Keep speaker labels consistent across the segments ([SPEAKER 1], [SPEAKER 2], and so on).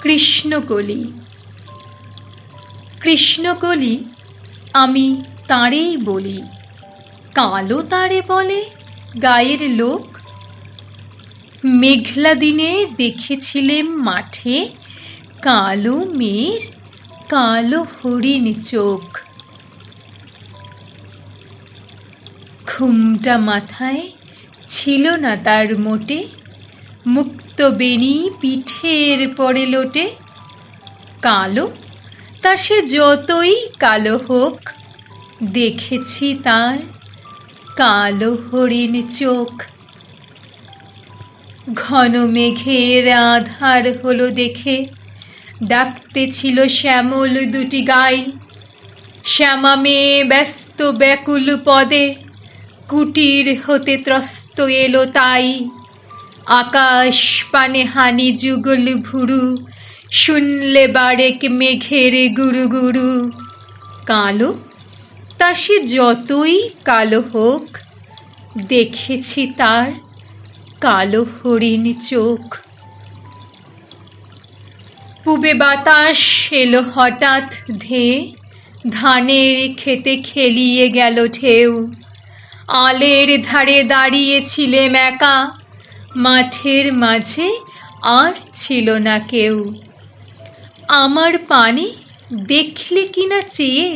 [SPEAKER 1] কৃষ্ণকলি। কৃষ্ণকলি আমি তাঁরেই বলি, কালো তারে বলে গায়ের লোক। মেঘলা দিনে দেখেছিলেম মাঠে, কালো মেয়ের কালো হরিণ চোখ। ঘুমটা মাথায় ছিল না তার মোটে, মুক্ত বেণী পিঠের পরে লোটে। কালো তা সে যতই কালো হোক, দেখেছি তার কালো হরিণ চোখ। ঘন মেঘের আধার হলো দেখে, ডাকতেছিল শ্যামল দুটি গাই। শ্যামা মেয়ে ব্যস্ত ব্যাকুল পদে, কুটির হতে ত্রস্ত এলো তাই। আকাশ পানে হানি যুগল ভুরু, শুনলে বারেক মেঘের গুরু গুরু। কালো তা সে যতই কালো হোক, দেখেছি তার কালো হরিণ চোখ। পূবে বাতাস এলো হঠাৎ ধেয়ে, ধানের খেতে খেলিয়ে গেল ঢেউ। আলের ধারে দাঁড়িয়েছিলেম একা, মাঠের মাঝে আর ছিল না কেউ। আমার পানে দেখলে কিনা চেয়ে,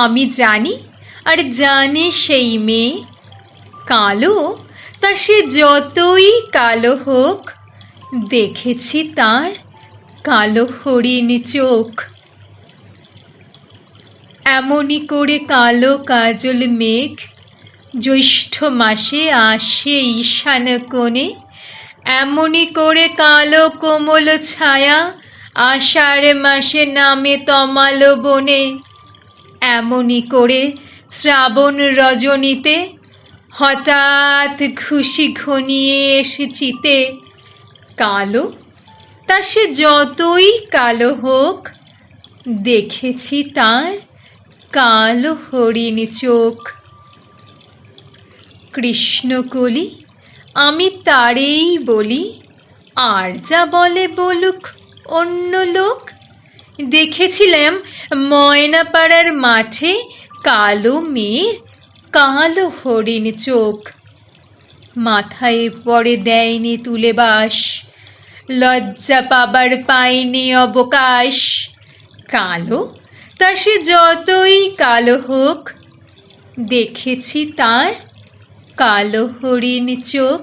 [SPEAKER 1] আমি জানি আর জানে সেই মেয়ে। কালো তা সে যতই কালো হোক, দেখেছি তার কালো হরিণ চোখ। এমনি করে কালো কাজল মেঘ জ্যৈষ্ঠ মাসে আসে ঈশান কোণে। এমনি করে কালো কোমল ছায়া আষাঢ় মাসে নামে তমাল বনে। এমনি করে শ্রাবণ রজনীতে হঠাৎ ঘুষি ঘনিয়ে এসে চিতে। কালো তা সে যতই কালো হোক, দেখেছি তার কালো হরিণ চোখ। কৃষ্ণকলি আমি তারেই বলি, আর যা বলে বলুক অন্য লোক। দেখেছিলাম ময়নাপাড়ার মাঠে, কালো মেয়ের কালো হরিণ চোখ। মাথায় পড়ে দেয়নি তুলে বাস, লজ্জা পাবার পায়নি অবকাশ। কালো তা সে যতই কালো হোক, দেখেছি তার কালো হরিণ চোখ।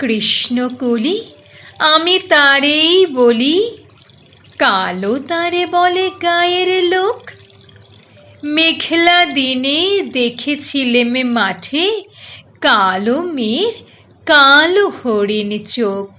[SPEAKER 1] কৃষ্ণকলি আমি তারেই বলি, কালো তারে বলে গায়ের লোক। মেঘলা দিনে দেখেছিলেম মাঠে, কালো মেয়ের কালো হরিণ চোখ।